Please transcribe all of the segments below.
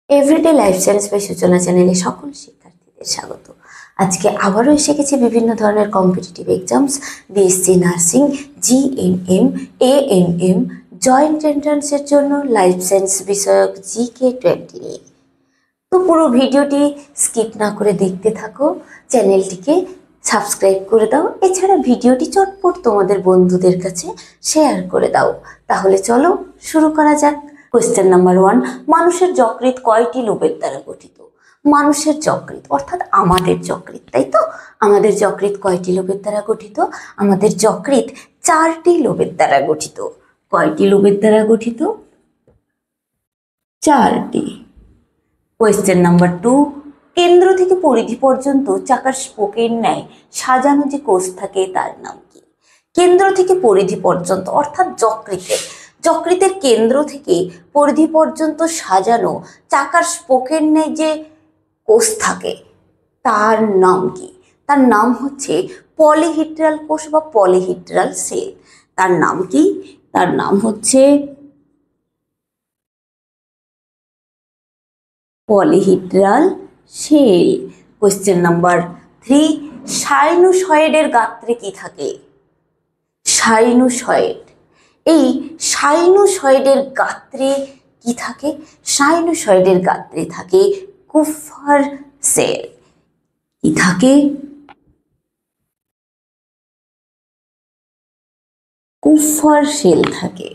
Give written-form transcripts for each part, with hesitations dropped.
Everyday life science by সূচনা চ্যানেলে সকল শিক্ষার্থীদের স্বাগত। আজকে আবারও এসে গেছে বিভিন্ন ধরনের competitive exams, BSc nursing, GNM, ANM, joint এন্ট্রান্সের জন্য লাইফ সায়েন্স বিষয়ক GK20 নিয়ে। তো পুরো ভিডিওটি স্কিপ না করে দেখতে থাকো, চ্যানেলটিকে সাবস্ক্রাইব করে দাও, এছাড়া ভিডিওটি চটপট তোমাদের বন্ধুদের কাছে শেয়ার করে দাও। তাহলে চলো শুরু করা যাক। কোয়েশ্চেন নাম্বার 1, মানুষের যকৃৎ কয়টি লোবের দ্বারা গঠিত? মানুষের যকৃৎ অর্থাৎ আমাদের যকৃৎ, তাই তো? আমাদের যকৃৎ কয়টি লোবের দ্বারা গঠিত? আমাদের যকৃৎ 4টি লোবের দ্বারা গঠিত। কয়টি লোবের দ্বারা গঠিত? 4টি। কোয়েশ্চেন নাম্বার 2, কেন্দ্র থেকে পরিধি পর্যন্ত চাকার স্পোকের ন্যায় সাজানো যে কোষ থাকে তার নাম কি? কেন্দ্র থেকে পরিধি পর্যন্ত অর্থাৎ যকৃতের কেন্দ্র থেকে পরিধি পর্যন্ত সাজানো চাকার স্পোকের ন্যায় যে কোষ থাকে তার নাম কি? তার নাম হচ্ছে পলিহিড্রাল কোষ বা পলিহিড্রাল সেল। তার নাম কি? তার নাম হচ্ছে পলিহিড্রাল সেল। কোয়েশ্চেন নাম্বার 3, সাইনুসয়েডের গাত্রে কি থাকে? সাইনুসয়েড, এই সাইনুসয়েডের গাত্রে কি থাকে? সাইনুসয়েডের গাত্রে থাকে কুফার সেল। কি থাকে? কুফার সেল থাকে।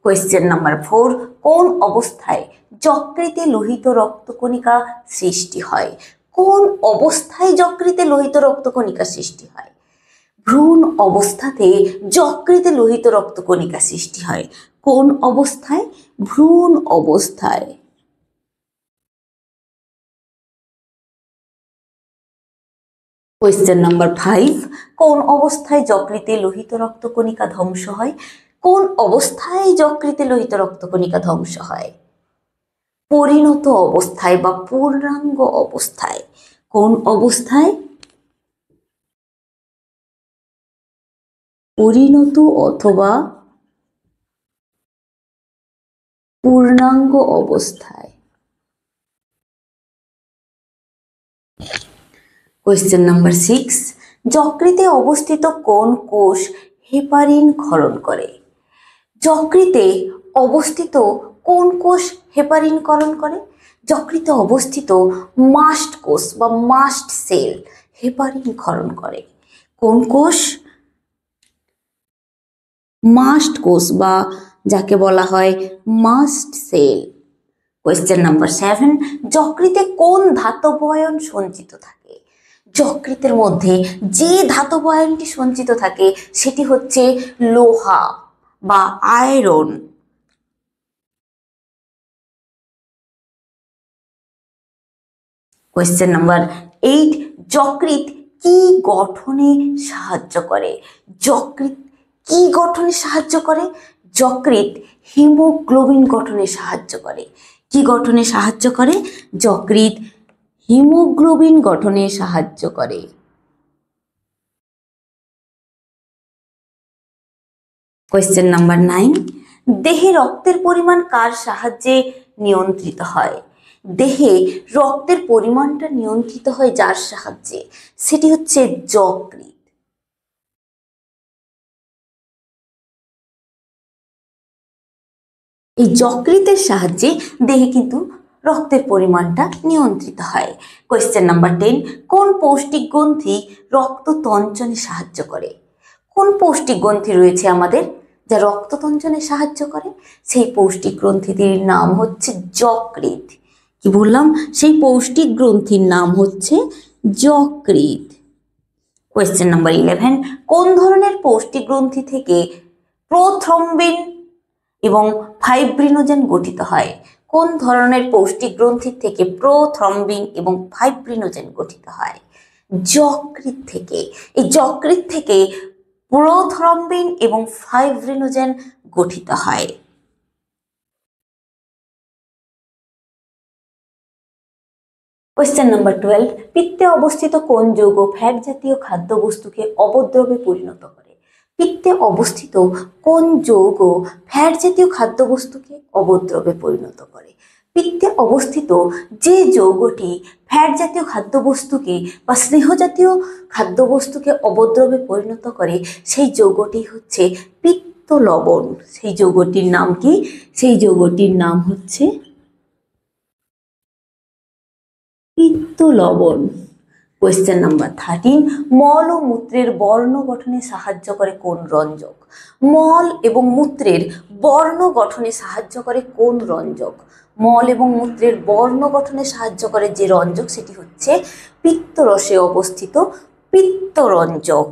কোয়েশ্চেন নাম্বার 4, কোন অবস্থায় যকৃতে লোহিত রক্তকণিকা সৃষ্টি হয়? কোন অবস্থায় যকৃতে লোহিত রক্তকণিকা সৃষ্টি হয়? ভ্রূণ অবস্থাতে যকৃতে লোহিত রক্তকণিকা সৃষ্টি হয়। কোন অবস্থায়? ভ্রূণ অবস্থায়। কোয়েশ্চেন নাম্বার 5, কোন অবস্থায় যকৃতে লোহিত রক্তকণিকা ধ্বংস হয়? কোন অবস্থায় যকৃতে লোহিত রক্তকণিকা ধ্বংস হয়? পরিণত অবস্থায় বা পূর্ণাঙ্গ অবস্থায়। কোন অবস্থায়? পরিণত অথবা পূর্ণাঙ্গ অবস্থায়। কোয়েশ্চেন নাম্বার 6, যকৃতে অবস্থিত কোন কোষ হেপারিন ক্ষরণ করে? যকৃতে অবস্থিত কোন কোষ হেপারিন ক্ষরণ করে? যকৃতে অবস্থিত মাস্ট কোষ বা মাস্ট সেল হেপারিন ক্ষরণ করে। কোন কোষ? মাস্ট কোষ বা যাকে বলা হয় মাস্ট সেল। কোয়েশ্চেন নাম্বার 7, যকৃতে কোন ধাতব আয়ন সঞ্চিত থাকে? যকৃতের মধ্যে যে ধাতব আয়নটি সঞ্চিত থাকে সেটি হচ্ছে লোহা বা আয়রন। কোয়েশ্চেন নাম্বার 8, যকৃৎ কি গঠনে সাহায্য করে? যকৃৎ কি গঠনে সাহায্য করে? যকৃৎ হিমোগ্লোবিন গঠনে সাহায্য করে। কি গঠনে সাহায্য করে? যকৃৎ হিমোগ্লোবিন গঠনে সাহায্য করে। কোয়েশ্চেন নাম্বার 9, দেহে রক্তের পরিমাণ কার সাহায্যে নিয়ন্ত্রিত হয়? দেহে রক্তের পরিমাণটা নিয়ন্ত্রিত হয় যার সাহায্যে, সেটি হচ্ছে যকৃৎ। এই যকৃতের সাহায্যে দেহে কিন্তু রক্তের পরিমাণটা নিয়ন্ত্রিত হয়। কোয়েশ্চেন নাম্বার 10, কোন পৌষ্টিক গ্রন্থি রক্ত তঞ্চনে সাহায্য করে? কোন পৌষ্টিক গ্রন্থি রয়েছে আমাদের যা রক্ত তঞ্চনে সাহায্য করে? সেই পৌষ্টিক গ্রন্থিটির নাম হচ্ছে যকৃৎ। কি বললাম? সেই পৌষ্টিক গ্রন্থির নাম হচ্ছে যকৃৎ। কোয়েশ্চেন নাম্বার 11, কোন ধরনের পৌষ্টিক গ্রন্থি থেকে প্রোথ্রম্বিন এবং ফাইব্রিনোজেন গঠিত হয়? কোন ধরনের পৌষ্টিক গ্রন্থি থেকে প্রোথ্রম্বিন এবং ফাইব্রিনোজেন গঠিত হয়? যকৃৎ থেকে। এই যকৃৎ থেকে প্রোথ্রম্বিন এবং ফাইব্রিনোজেন গঠিত হয়। কোয়েশ্চেন নাম্বার 12, পিত্তে অবস্থিত কোন যৌগ ফ্যাট জাতীয় খাদ্যবস্তুকে অবদ্রবে পরিণত করে? পিত্তে অবস্থিত কোন যৌগ ফ্যাট জাতীয় খাদ্যবস্তুকে অবদ্রবে পরিণত করে? পিত্তে অবস্থিত যে যৌগটি ফ্যাট জাতীয় খাদ্যবস্তুকে বা স্নেহ জাতীয় খাদ্যবস্তুকে অবদ্রবে পরিণত করে সেই যৌগটি হচ্ছে পিত্ত লবণ। সেই যৌগটির নাম কি? সেই যৌগটির নাম হচ্ছে পিত্ত লবণ। কোয়েশ্চেন নাম্বার 13, মল ও মূত্রের বর্ণ গঠনে সাহায্য করে কোন রঞ্জক? মল এবং মূত্রের বর্ণ গঠনে সাহায্য করে কোন রঞ্জক? মল এবং মূত্রের বর্ণ গঠনে সাহায্য করে যে রঞ্জক সেটি হচ্ছে পিত্তরসে অবস্থিত পিত্তরঞ্জক।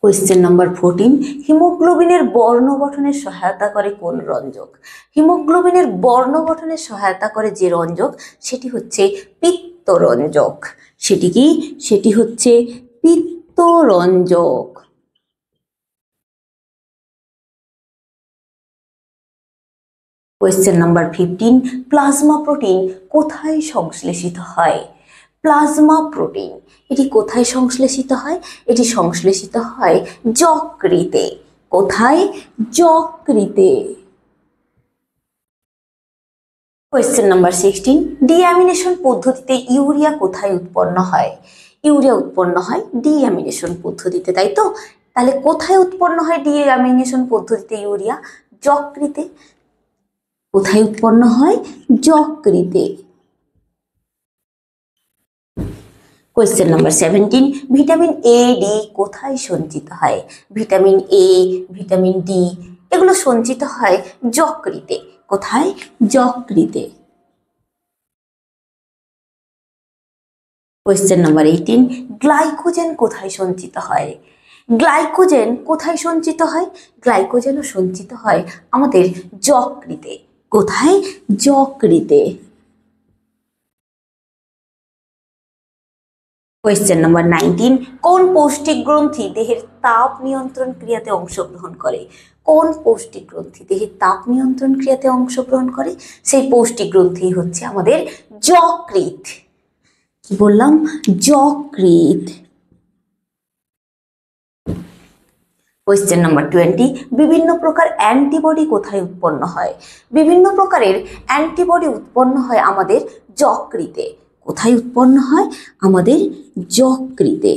কোয়েশ্চেন নাম্বার 14, হিমোগ্লোবিনের বর্ণ গঠনে সহায়তা করে কোন রঞ্জক? হিমোগ্লোবিনের বর্ণ গঠনে সহায়তা করে যে রঞ্জক সেটি হচ্ছে পিত্তরঞ্জক। সেটি কি? সেটি হচ্ছে পিত্তরঞ্জক। কোয়েশ্চেন নাম্বার 15, প্লাজমা প্রোটিন কোথায় সংশ্লেষিত হয়? প্লাজমা প্রোটিন এটি কোথায় সংশ্লেষিত হয়? এটি সংশ্লেষিত হয় যকৃতে। কোথায়? যকৃতে। কোয়েশ্চেন নাম্বার 16, ডিঅ্যামিনেশন পদ্ধতিতে ইউরিয়া কোথায় উৎপন্ন হয়? ইউরিয়া উৎপন্ন হয় ডিঅ্যামিনেশন পদ্ধতিতে, তাই তো? তাহলে কোথায় উৎপন্ন হয় ডিঅ্যামিনেশন পদ্ধতিতে ইউরিয়া? যকৃতে। কোথায় উৎপন্ন হয়? যকৃতে। Question number 17, vitamin A D কোথায় সঞ্চিত হয়? ভিটামিন এ, ভিটামিন ডি এগুলো সঞ্চিত হয় যকৃতে। কোথায়? যকৃতে। কোয়েশ্চেন নাম্বার 18, গ্লাইকোজেন কোথায় সঞ্চিত হয়? গ্লাইকোজেন কোথায় সঞ্চিত হয়? গ্লাইকোজেনও সঞ্চিত হয় আমাদের যকৃতে। কোথায়? যকৃতে। কোয়েশ্চেন নাম্বার 19, কোন পৌষ্টিক গ্রন্থি দেহের তাপ নিয়ন্ত্রণ ক্রিয়াতে অংশগ্রহণ করে? কোন পৌষ্টিক গ্রন্থি দেহের তাপ নিয়ন্ত্রণ ক্রিয়াতে অংশগ্রহণ করে? সেই পৌষ্টিক গ্রন্থি হচ্ছে আমাদের যকৃৎ। কি বললাম? যকৃৎ। কোয়েশ্চেন নাম্বার 20, বিভিন্ন প্রকার অ্যান্টিবডি কোথায় উৎপন্ন হয়? বিভিন্ন প্রকারের অ্যান্টিবডি উৎপন্ন হয় আমাদের যকৃতে। কোথায় উৎপন্ন হয়? আমাদের যকৃতে।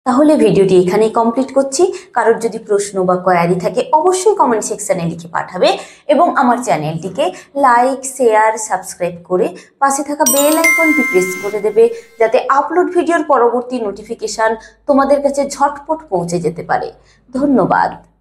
তাহলে ভিডিওটি এখানেই কমপ্লিট করছি। কারোর যদি প্রশ্ন বা কোয়ারি থাকে অবশ্যই কমেন্ট সেকশনে লিখে পাঠাবে এবং আমার চ্যানেলটিকে লাইক, শেয়ার, সাবস্ক্রাইব করে পাশে থাকা বেল আইকনটি প্রেস করে দেবে, যাতে আপলোড ভিডিওর পরবর্তী নোটিফিকেশন তোমাদের কাছে ঝটপট পৌঁছে যেতে পারে। ধন্যবাদ।